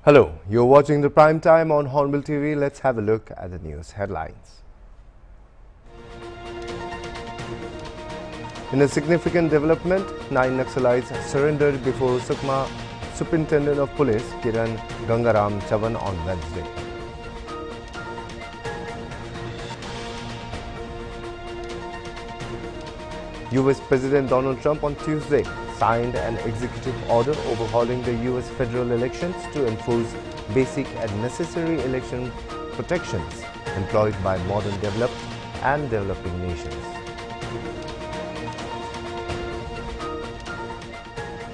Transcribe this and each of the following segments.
Hello, you're watching the prime time on Hornbilltv. Let's have a look at the news headlines. In a significant development, 9 Naxalites surrendered before Sukma Superintendent of Police Kiran Gangaram Chavan on Wednesday. US President Donald Trump on Tuesday signed an executive order overhauling the US federal elections to enforce basic and necessary election protections employed by modern developed and developing nations.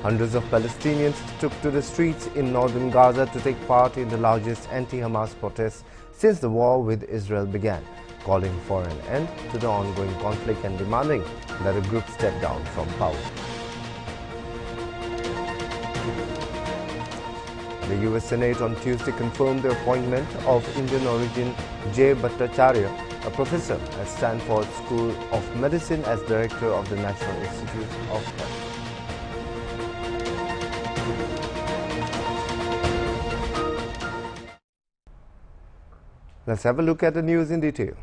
Hundreds of Palestinians took to the streets in northern Gaza to take part in the largest anti-Hamas protests since the war with Israel began, calling for an end to the ongoing conflict and demanding that a group step down from power. The US Senate on Tuesday confirmed the appointment of Indian origin J. Bhattacharya, a professor at Stanford School of Medicine, as director of the National Institute of Health. Let's have a look at the news in detail.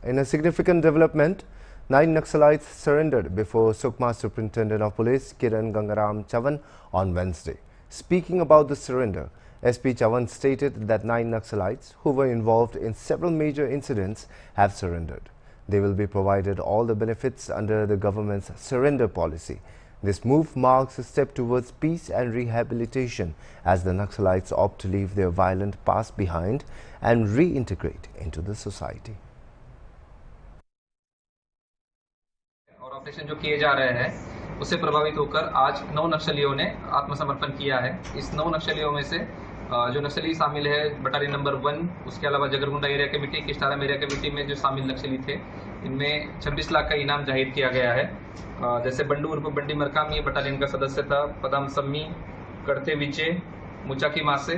In a significant development, 9 Naxalites surrendered before Sukma Superintendent of Police Kiran Gangaram Chavan on Wednesday. Speaking about the surrender, SP Chavan stated that 9 Naxalites who were involved in several major incidents have surrendered. They will be provided all the benefits under the government's surrender policy. This move marks a step towards peace and rehabilitation as the Naxalites opt to leave their violent past behind and reintegrate into the society. और operation जो किए जा रहे हैं उससे प्रभावित होकर आज 9 नक्सलियों ने आत्मसमर्पण किया है। इस 9 नक्सलियों में से जो नक्सली शामिल है बटालियन नंबर 1, उसके अलावा Jagargunda area committee, Kistaram area committee में जो शामिल नक्सली थे, इनमें 26 लाख का इनाम जाहिर किया गया है। जैसे बंडू उर्फ बंडी मरकाम ये बटालियन का सदस्य था, पदम सम्मी, कड़ते विचे, मुचाकी मासे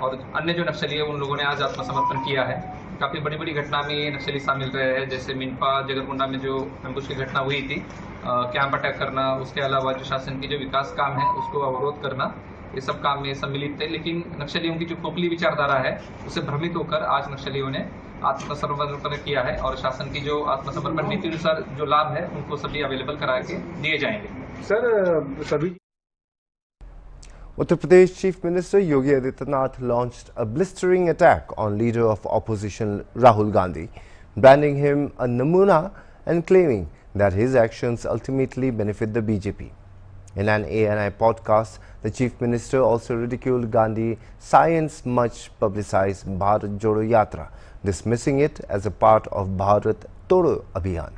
और अन्य जो नक्सली है उन लोगों ने आज आत्मसमर्पण किया है। काफ़ी बड़ी बड़ी घटना में ये नक्सली शामिल रहे हैं, जैसे मिनपा जगरगुंडा में जो एम्बुश की घटना हुई थी, कैंप अटैक करना, उसके अलावा जो शासन की जो विकास काम है उसको अवरोध करना, ये सब काम में सम्मिलित थे। लेकिन नक्सलियों की जो खोखली विचारधारा है उससे भ्रमित होकर आज नक्सलियों ने आत्मसमर्पण किया है और शासन की जो आत्मसमर्पण नीति अनुसार जो लाभ है उनको सभी अवेलेबल करा के दिए जाएंगे। सर सभी Uttar Pradesh Chief Minister Yogi Adityanath launched a blistering attack on leader of opposition Rahul Gandhi, branding him a namuna and claiming that his actions ultimately benefit the BJP. In an ANI podcast, the Chief Minister also ridiculed Gandhi's science much publicized Bharat Jodo Yatra, dismissing it as a part of Bharat Todo Abhiyan.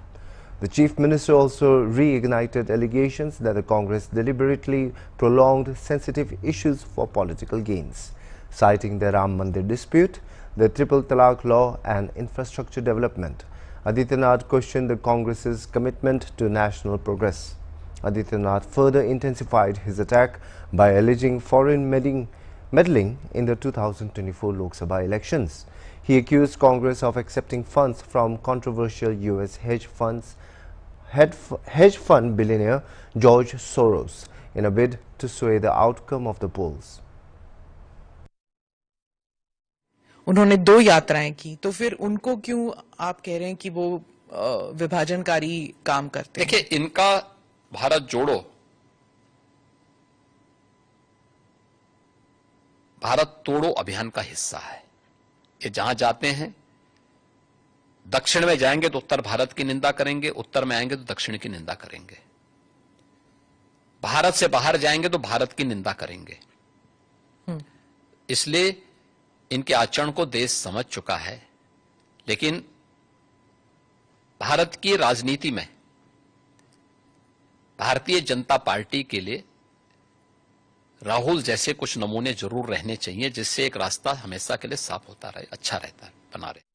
The Chief Minister also reignited allegations that the Congress deliberately prolonged sensitive issues for political gains, citing the Ram Mandir dispute, the Triple Talaq law and infrastructure development. Adityanath questioned the Congress's commitment to national progress. Adityanath further intensified his attack by alleging foreign meddling in the 2024 Lok Sabha elections. He accused Congress of accepting funds from controversial US hedge fund billionaire George Soros in a bid to sway the outcome of the polls. उन्होंने 2 यात्राएं की, तो फिर उनको क्यों आप कह रहे हैं कि वो विभाजनकारी काम करते हैं? देखिए, इनका भारत जोड़ो, भारत तोड़ो अभियान का हिस्सा है। ये जहां जाते हैं, दक्षिण में जाएंगे तो उत्तर भारत की निंदा करेंगे, उत्तर में आएंगे तो दक्षिण की निंदा करेंगे, भारत से बाहर जाएंगे तो भारत की निंदा करेंगे। इसलिए इनके आचरण को देश समझ चुका है, लेकिन भारत की राजनीति में भारतीय जनता पार्टी के लिए राहुल जैसे कुछ नमूने जरूर रहने चाहिए, जिससे एक रास्ता हमेशा के लिए साफ होता रहे, अच्छा रहता है, बना रहे।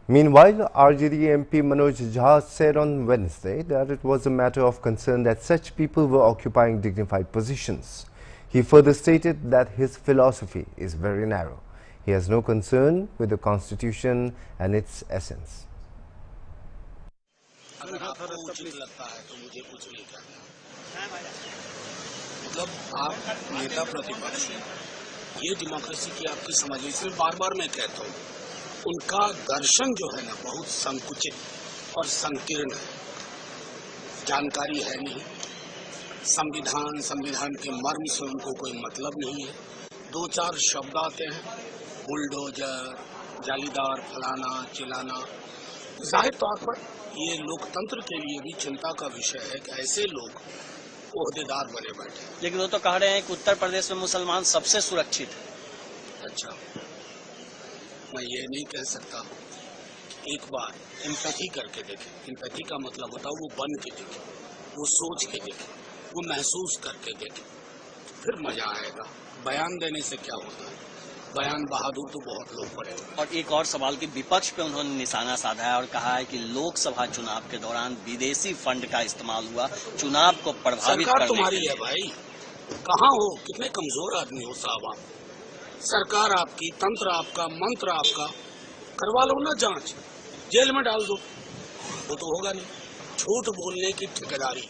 Meanwhile, RJD MP Manoj Jha said on Wednesday that it was a matter of concern that such people were occupying dignified positions. He further stated that his philosophy is very narrow. He has no concern with the Constitution and its essence. अगर आपको उचित लगता है तो मुझे कुछ नहीं करना। मतलब आप नेता प्रतिपक्ष हैं, ये डेमोक्रेसी की आपकी समझ है। इसलिए बार बार मैं कहता हूँ, उनका दर्शन जो है ना बहुत संकुचित और संकीर्ण है, जानकारी है नहीं, संविधान के मर्म से उनको कोई मतलब नहीं है। दो चार शब्द आते हैं, बुलडोजर, जालीदार, फलाना चिलाना। जाहिर तौर पर ये लोकतंत्र के लिए भी चिंता का विषय है कि ऐसे लोग ओहदेदार बने बैठे। लेकिन वो तो कह रहे हैं कि उत्तर प्रदेश में मुसलमान सबसे सुरक्षित है। अच्छा, मैं ये नहीं कह सकता। एक बार एम्पैथी करके देखें। एम्पैथी का मतलब होता है वो बन के देखें, वो सोच के देखें, वो महसूस करके देखें, फिर मजा आएगा। बयान देने से क्या होता है, बयान बहादुर तो बहुत लोग पड़े। और एक और सवाल की विपक्ष पे उन्होंने निशाना साधा है और कहा है कि लोकसभा चुनाव के दौरान विदेशी फंड का इस्तेमाल हुआ चुनाव को प्रभावित सरकार करने तुम्हारी के लिए। है भाई, कहाँ हो, कितने कमजोर आदमी हो साहब आप। सरकार आपकी, तंत्र आपका, मंत्र आपका, करवा लो ना जांच, जेल में डाल दो, वो तो होगा नहीं। झूठ बोलने की ठेकेदारी।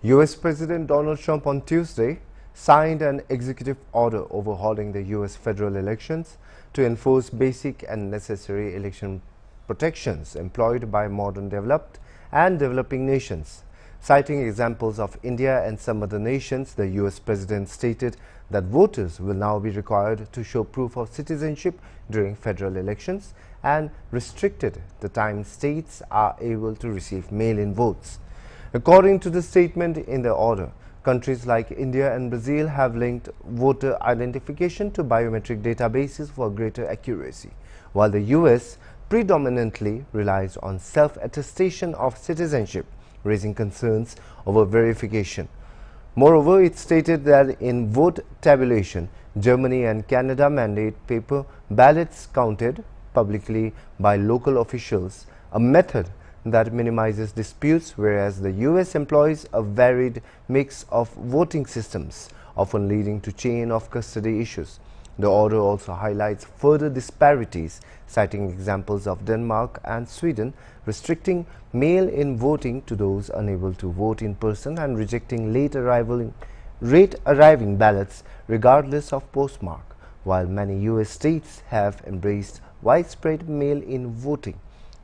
US President Donald Trump on Tuesday signed an executive order overhauling the US federal elections to enforce basic and necessary election protections employed by modern developed and developing nations. Citing examples of India and some other nations, the US President stated that voters will now be required to show proof of citizenship during federal elections and restricted the time states are able to receive mail-in votes. According to the statement in the order, countries like India and Brazil have linked voter identification to biometric databases for greater accuracy, while the US predominantly relies on self-attestation of citizenship, raising concerns over verification. Moreover, it stated that in vote tabulation, Germany and Canada mandate paper ballots counted publicly by local officials, a method that minimizes disputes, whereas the US employs a varied mix of voting systems, often leading to chain of custody issues. The order also highlights further disparities, citing examples of Denmark and Sweden restricting mail-in voting to those unable to vote in person and rejecting late arriving ballots regardless of postmark, while many US states have embraced widespread mail-in voting,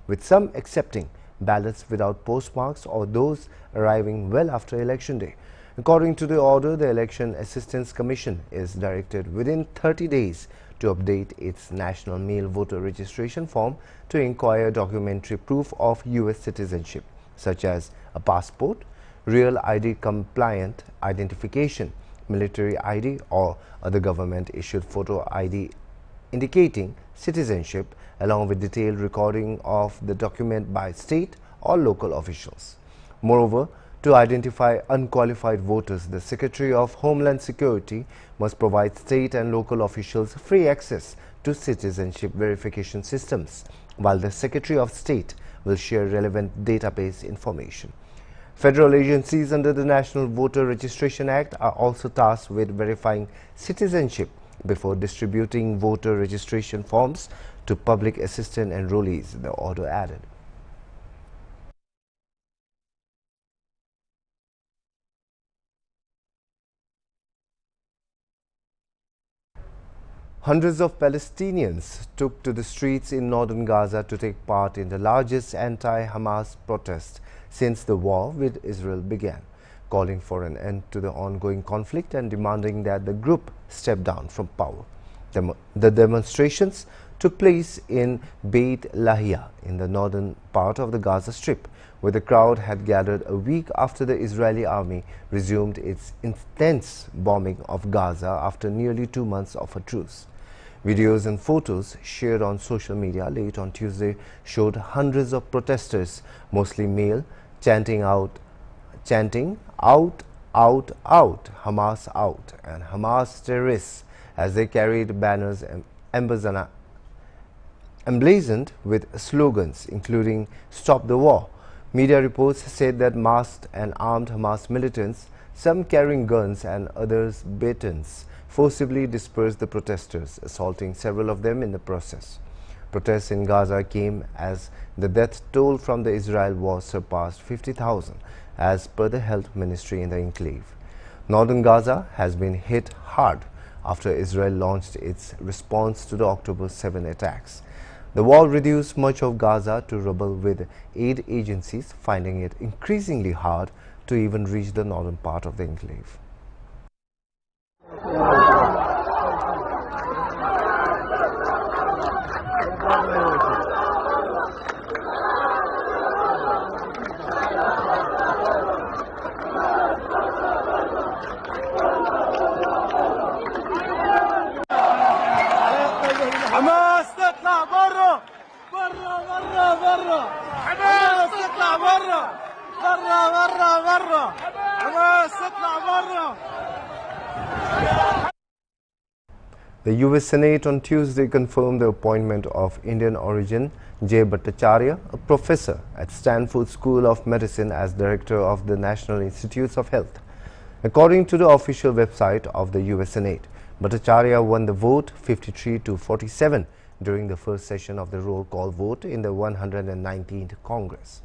with some accepting ballots without postmarks or those arriving well after election day. According to the order, the Election Assistance Commission is directed within 30 days to update its national mail voter registration form to inquire documentary proof of US citizenship, such as a passport, real ID compliant identification, military ID or other government issued photo ID indicating citizenship, along with detailed recording of the document by state or local officials. Moreover, to identify unqualified voters, the Secretary of Homeland Security must provide state and local officials free access to citizenship verification systems, while the Secretary of State will share relevant database information. Federal agencies under the National Voter Registration Act are also tasked with verifying citizenship before distributing voter registration forms to public assistant enrollees, the order added. Hundreds of Palestinians took to the streets in northern Gaza to take part in the largest anti-Hamas protest since the war with Israel began, calling for an end to the ongoing conflict and demanding that the group step down from power. The demonstrations took place in Beit Lahia in the northern part of the Gaza Strip, where the crowd had gathered a week after the Israeli army resumed its intense bombing of Gaza after nearly 2 months of a truce. Videos and photos shared on social media late on Tuesday showed hundreds of protesters, mostly male, chanting out, out, Hamas out, and Hamas terrorists, as they carried banners emblazoned with slogans including "Stop the War." Media reports said that masked and armed Hamas militants, some carrying guns and others batons, forcibly dispersed the protesters, assaulting several of them in the process. Protests in Gaza came as the death toll from the Israel war surpassed 50,000, as per the health ministry in the enclave. Northern Gaza has been hit hard after Israel launched its response to the October 7 attacks. The war reduced much of Gaza to rubble, with aid agencies finding it increasingly hard to even reach the northern part of the enclave. حماس تطلع برا برا برا برا حماس تطلع برا برا برا برا حماس تطلع برا. The US Senate on Tuesday confirmed the appointment of Indian origin Bhattacharya, a professor at Stanford School of Medicine, as director of the National Institutes of Health. According to the official website of the US Senate, Bhattacharya won the vote 53 to 47 during the first session of the roll call vote in the 119th Congress.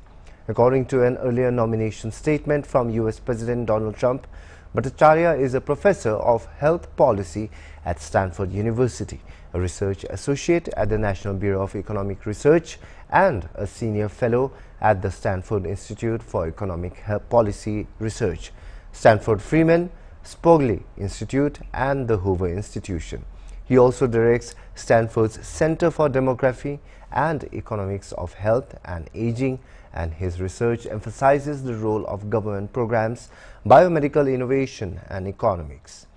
According to an earlier nomination statement from US President Donald Trump, Bhattacharya is a professor of health policy at Stanford University, a research associate at the National Bureau of Economic Research, and a senior fellow at the Stanford Institute for Economic Policy Research, Stanford Freeman Spogli Institute, and the Hoover Institution. He also directs Stanford's Center for Demography and Economics of Health and Aging, and his research emphasizes the role of government programs, biomedical innovation, and economics.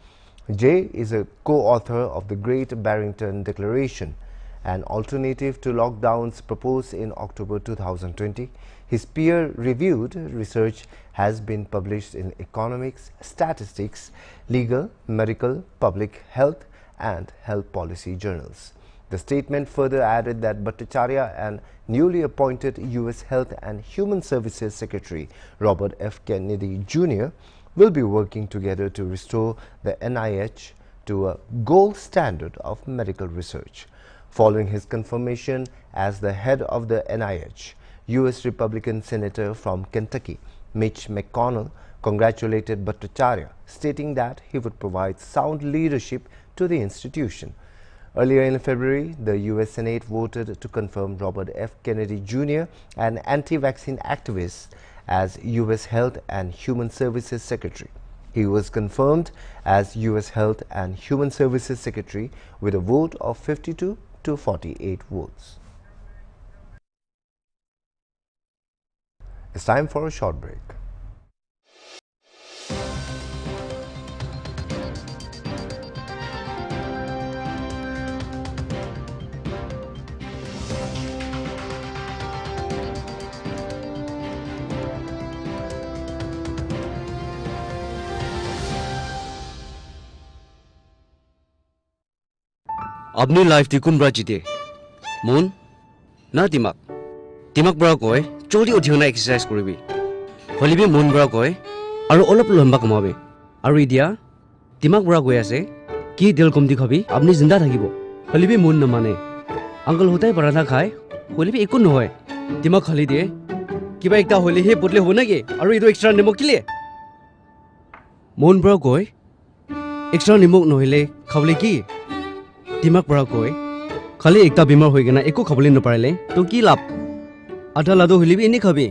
Jay is a co-author of the Great Barrington Declaration, an alternative to lockdowns proposed in October 2020. His peer-reviewed research has been published in economics, statistics, legal, medical, public health, and health policy journals. The statement further added that Bhattacharya and newly appointed U.S. Health and Human Services Secretary Robert F. Kennedy Jr. will be working together to restore the NIH to a gold standard of medical research. Following his confirmation as the head of the NIH, U.S. Republican Senator from Kentucky, Mitch McConnell, congratulated Bhattacharya, stating that he would provide sound leadership to the institution. Earlier in February, the U.S. Senate voted to confirm Robert F. Kennedy Jr., an anti-vaccine activist, as U.S. Health and Human Services Secretary. He was confirmed as U.S. Health and Human Services Secretary with a vote of 52 to 48 votes. It's time for a short break. अपनी life दी कुन ब्राजिदे मन ना दिमाग बरा कय चोरी उठिना exercise करबी हलिबे मन बरा कय आरो अलप लम्बा कमाबे आरो इदिया दिमाग बरा कय आसे कि दिल कम दिखाबी अपनी जिंदा থাকিবो हलिबे मन न माने अंकल होताय पराठा खाय हलिबे एकु नहय दिमाग खाली दे किबा एकटा होले हे बदले हो नागे आरो इदो एक्स्ट्रा निमक किले मन बरा कय एक्स्ट्रा निमक नहले खावले की दिमाग बरा कय खाली एकटा बेमार होय गेना एको खाबले न पारले तो की लाभ आधा लादो हलिबी एने खाबे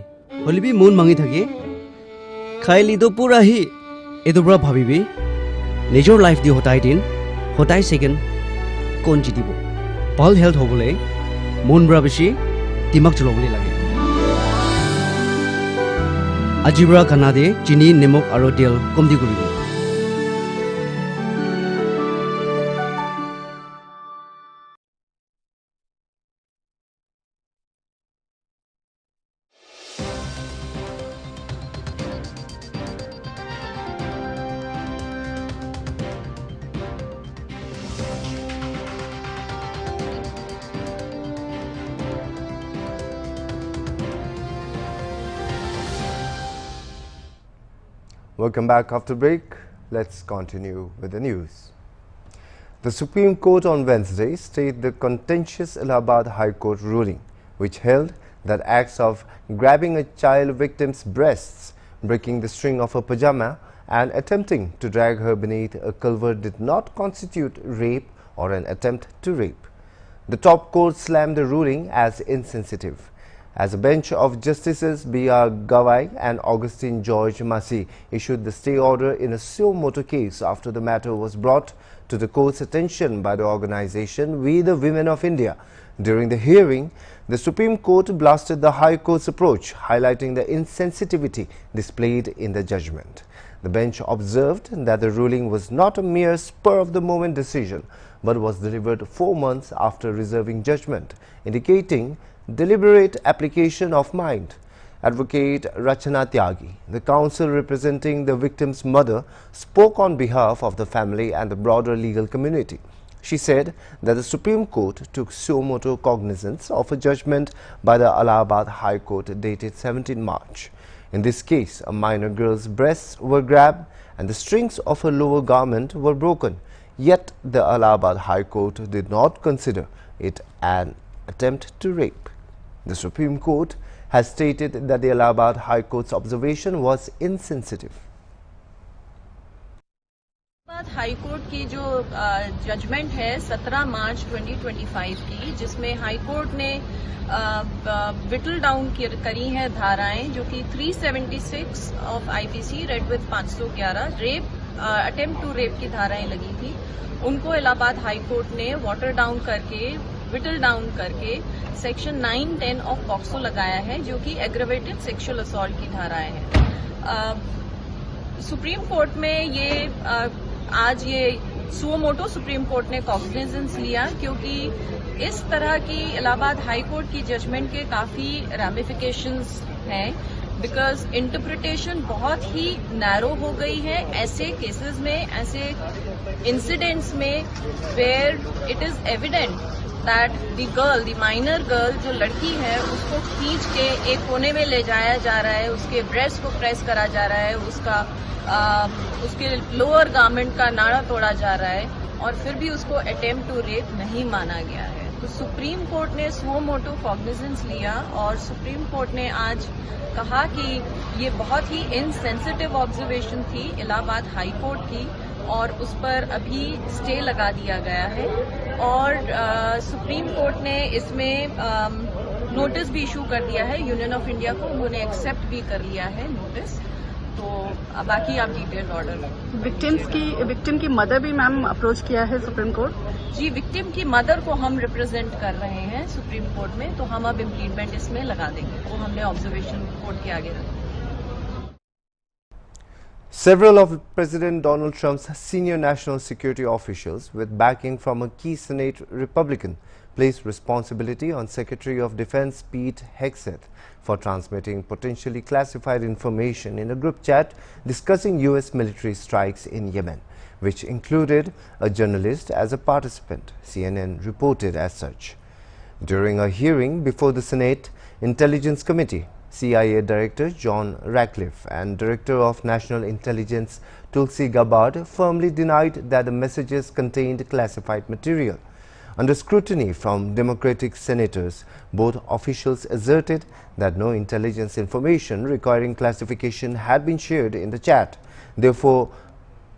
हलिबी मन मांगी थाके खाइली तो पूरा ही एदो बरा भाबिबी निजर लाइफ दि हताय दिन हताय सेकेंड कोन जितिबो ভাল हेल्थ होबले मन बरा बेसी दिमाग चलाबले लागे आजिबरा खाना दे चिनी निमक आरो तेल कम दि करिबो Welcome back after break. Let's continue with the news. The Supreme Court on Wednesday stayed the contentious Allahabad High Court ruling, which held that acts of grabbing a child victim's breasts breaking the string of her pajama and attempting to drag her beneath a culvert did not constitute rape or an attempt to rape. The top court slammed the ruling as insensitive. As a bench of Justices B.R. Gawai and Augustine George Massey issued the stay order in a suo motu case after the matter was brought to the court's attention by the organization We the Women of India. During the hearing, the Supreme Court blasted the High Court's approach, highlighting the insensitivity displayed in the judgment. The bench observed that the ruling was not a mere spur-of-the-moment decision, but was delivered 4 months after reserving judgment, indicating deliberate application of mind. Advocate Rachana Tyagi, the counsel representing the victim's mother, spoke on behalf of the family and the broader legal community. She said that the Supreme Court took suo motu cognizance of a judgment by the Allahabad High Court dated 17 March. In this case, a minor girl's breasts were grabbed and the strings of her lower garment were broken. Yet the Allahabad High Court did not consider it an attempt to rape. The Supreme Court has stated that the Allahabad High Court's observation was insensitive. High court की जो judgment है 17 मार्च 2025 की, जिसमें high court ने whittle down करी हैं धाराएं जो कि 376 of IPC read with 511 rape attempt to rape की धाराएं लगी थी, उनको इलाहाबाद हाई कोर्ट ने वाटर डाउन करके विटल डाउन करके सेक्शन 910 ऑफ पॉक्सो लगाया है, जो कि एग्रेवेटेड सेक्सुअल असॉल्ट की धाराएं हैं। सुप्रीम कोर्ट में ये आज ये सुओ मोटो सुप्रीम कोर्ट ने कॉग्निजेंस लिया, क्योंकि इस तरह की इलाहाबाद हाई कोर्ट की जजमेंट के काफी रैमिफिकेशंस हैं, बिकॉज इंटरप्रिटेशन बहुत ही नैरो हो गई है ऐसे केसेस में, ऐसे इंसिडेंट्स में where it is evident that the minor girl जो लड़की है उसको खींच के एक कोने में ले जाया जा रहा है, उसके ब्रेस्ट को प्रेस करा जा रहा है, उसके लोअर गारमेंट का नाड़ा तोड़ा जा रहा है, और फिर भी उसको अटेम्प्ट टू रेप नहीं माना गया है। तो सुप्रीम कोर्ट ने सुओ मोटो कॉग्निजेंस लिया और सुप्रीम कोर्ट ने आज कहा कि ये बहुत ही इनसेंसिटिव ऑब्जर्वेशन थी इलाहाबाद हाई कोर्ट की, और उस पर अभी स्टे लगा दिया गया है। और सुप्रीम कोर्ट ने इसमें नोटिस भी इशू कर दिया है यूनियन ऑफ इंडिया को, उन्होंने एक्सेप्ट भी कर लिया है नोटिस। तो बाकी आप डिटेल्ड ऑर्डर। विक्टिम की मदर भी मैम अप्रोच किया है सुप्रीम कोर्ट? जी, विक्टिम की मदर को हम रिप्रेजेंट कर रहे हैं सुप्रीम कोर्ट में, तो हम अब इम्प्लीमेंट इसमें लगा देंगे, वो हमने ऑब्जर्वेशन कोर्ट के आगे रखा। Several of President Donald Trump's senior national security officials, with backing from a key Senate Republican, placed responsibility on Secretary of Defense Pete Hegseth for transmitting potentially classified information in a group chat discussing U.S. military strikes in Yemen, which included a journalist as a participant, CNN reported as such. During a hearing before the Senate Intelligence Committee, CIA Director John Ratcliffe and Director of National Intelligence Tulsi Gabbard firmly denied that the messages contained classified material. Under scrutiny from Democratic senators, both officials asserted that no intelligence information requiring classification had been shared in the chat. Therefore,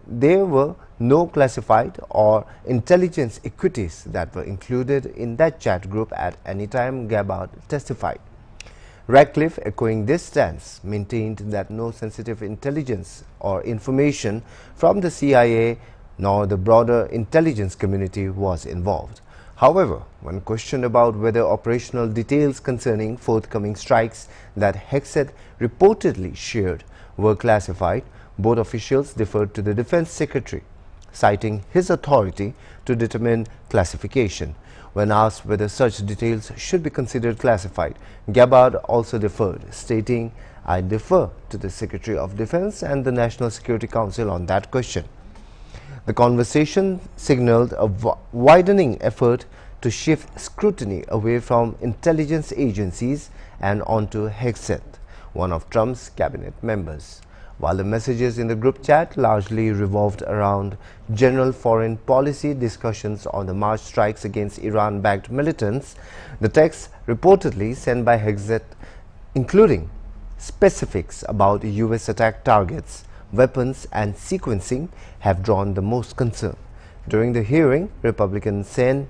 there were no classified or intelligence equities that were included in that chat group at any time, Gabbard testified. Ratcliffe, echoing this stance, maintained that no sensitive intelligence or information from the CIA nor the broader intelligence community was involved. However, when questioned about whether operational details concerning forthcoming strikes that Hegseth reportedly shared were classified, both officials deferred to the Defense Secretary, citing his authority to determine classification. When asked whether such details should be considered classified, Gabbard also deferred, stating, "I defer to the Secretary of Defense and the National Security Council on that question." The conversation signaled a widening effort to shift scrutiny away from intelligence agencies and onto Hegseth, one of Trump's cabinet members. While the messages in the group chat largely revolved around general foreign policy discussions on the March strikes against Iran-backed militants, the texts reportedly sent by Hegseth, including specifics about US attack targets, weapons and sequencing have drawn the most concern. During the hearing, Republican Sen.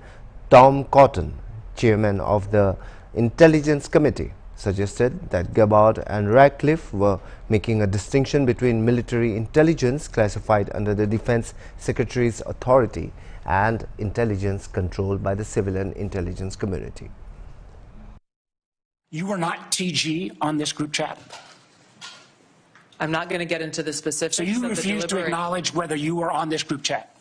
Tom Cotton, chairman of the Intelligence Committee, suggested that Gabbard and Ratcliffe were making a distinction between military intelligence classified under the Defense Secretary's authority and intelligence controlled by the civilian intelligence community. You were not TG on this group chat? I'm not going to get into the specifics. So you refuse to acknowledge whether you were on this group chat?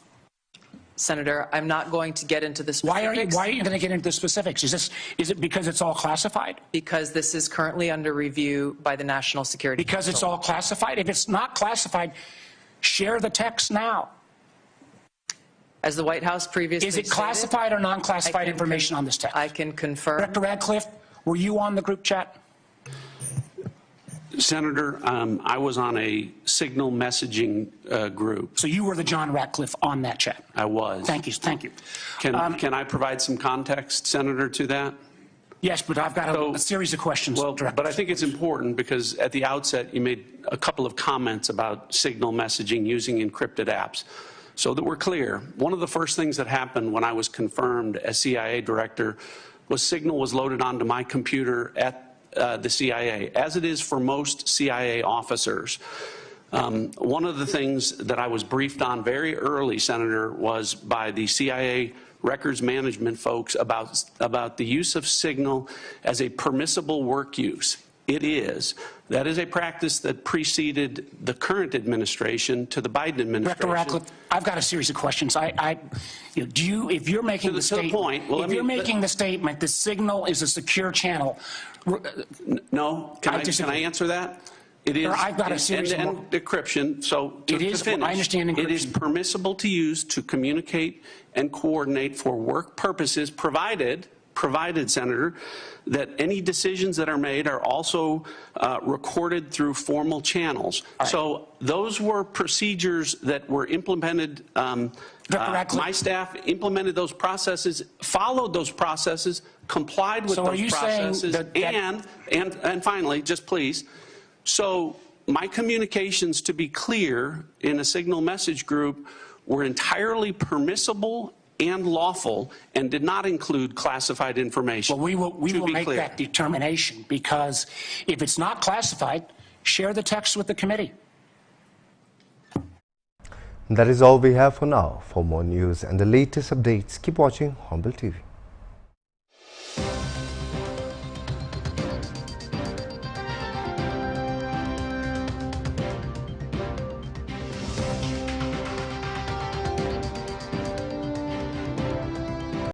Senator, I'm not going to get into the specifics. Why are you going to get into the specifics? Is it because it's all classified? Because this is currently under review by the National Security Council. Because it's all classified? If it's not classified, share the text now. As the White House previously Is it classified or non-classified information on this text? I can confirm. Director Radcliffe, were you on the group chat? Senator, I was on a signal messaging group. So you were the John Ratcliffe on that chat? I was. Thank you. Thank you. Can I provide some context, Senator, to that? Yes, but I've got a series of questions. Well, but I think it's important because at the outset you made a couple of comments about signal messaging using encrypted apps. So that we're clear, one of the first things that happened when I was confirmed as CIA director was signal was loaded onto my computer at the CIA, as it is for most CIA officers. One of the things that I was briefed on very early, Senator, was by the CIA records management folks about the use of signal as a permissible work use. It is. That is a practice that preceded the current administration to the Biden administration. Director Ratcliffe, I've got a series of questions. If you're making the statement, if you're making the statement, the signal is a secure channel. No, can I answer that? It is. I've got a series of decryption. So to finish, I understand encryption. It is permissible to use to communicate and coordinate for work purposes, provided, Senator, that any decisions that are made are also recorded through formal channels. Right. So those were procedures that were implemented. My staff implemented those processes, followed those processes, complied with those processes, and finally, just please, so my communications, to be clear, in a signal message group were entirely permissible and lawful and did not include classified information. Well, we will make that determination, because if it's not classified, share the text with the committee. That is all we have for now. For more news and the latest updates, keep watching Hornbilltv.